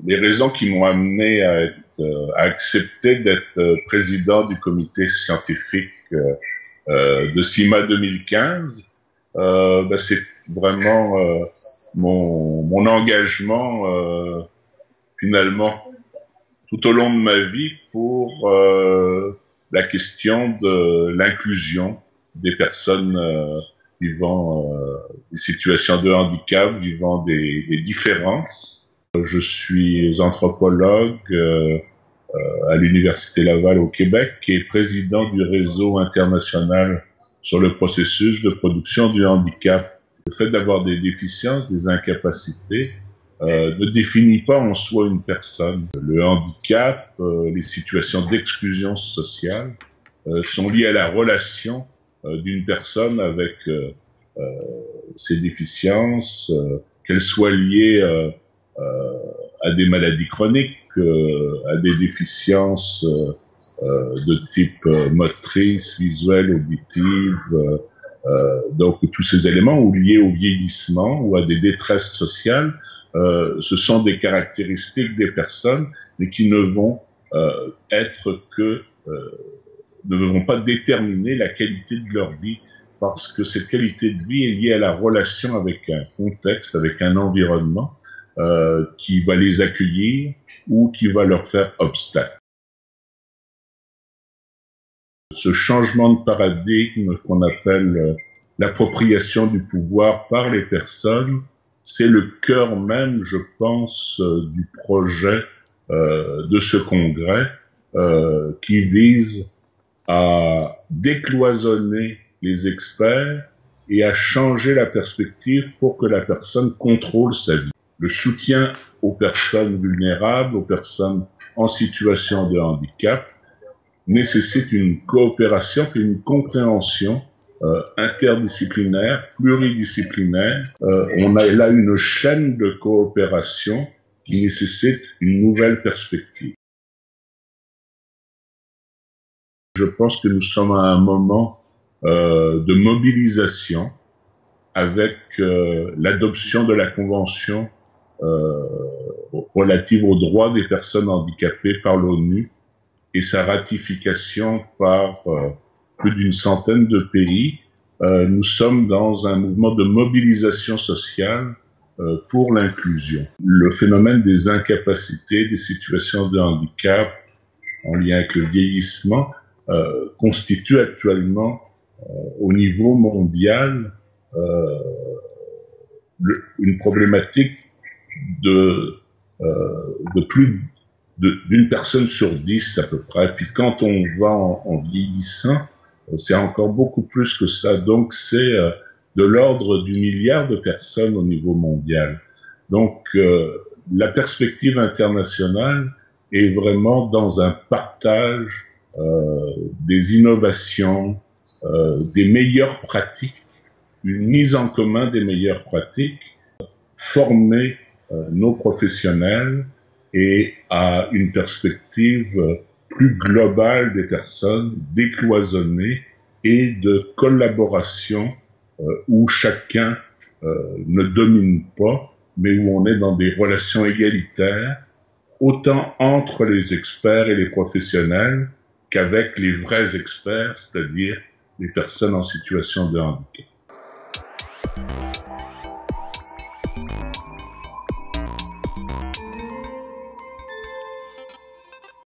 les raisons qui m'ont amené à accepter d'être président du comité scientifique de CIMA 2015, c'est vraiment mon engagement finalement tout au long de ma vie pour la question de l'inclusion des personnes vivant des situations de handicap, vivant des différences. Je suis anthropologue à l'Université Laval au Québec et président du réseau international sur le processus de production du handicap. Le fait d'avoir des déficiences, des incapacités, ne définit pas en soi une personne. Le handicap, les situations d'exclusion sociale sont liées à la relation d'une personne avec ses déficiences, qu'elles soient liées à des maladies chroniques, à des déficiences de type motrice, visuelle, auditive, donc tous ces éléments, ou liés au vieillissement ou à des détresses sociales, ce sont des caractéristiques des personnes, mais qui ne vont ne vont pas déterminer la qualité de leur vie, parce que cette qualité de vie est liée à la relation avec un contexte, avec un environnement qui va les accueillir ou qui va leur faire obstacle. Ce changement de paradigme qu'on appelle l'appropriation du pouvoir par les personnes, c'est le cœur même, je pense, du projet de ce congrès qui vise à décloisonner les experts et à changer la perspective pour que la personne contrôle sa vie. Le soutien aux personnes vulnérables, aux personnes en situation de handicap, nécessite une coopération et une compréhension interdisciplinaire, pluridisciplinaire. On a là une chaîne de coopération qui nécessite une nouvelle perspective. Je pense que nous sommes à un moment de mobilisation avec l'adoption de la Convention relative aux droits des personnes handicapées par l'ONU et sa ratification par plus d'une centaine de pays. Nous sommes dans un mouvement de mobilisation sociale pour l'inclusion. Le phénomène des incapacités, des situations de handicap en lien avec le vieillissement constitue actuellement au niveau mondial une problématique de plus d'une personne sur 10 à peu près. Puis quand on va en vieillissant, c'est encore beaucoup plus que ça. Donc c'est de l'ordre du milliard de personnes au niveau mondial. Donc la perspective internationale est vraiment dans un partage des innovations, des meilleures pratiques, une mise en commun des meilleures pratiques, former nos professionnels et à une perspective plus globale des personnes, décloisonnée et de collaboration où chacun ne domine pas, mais où on est dans des relations égalitaires, autant entre les experts et les professionnels qu'avec les vrais experts, c'est-à-dire les personnes en situation de handicap.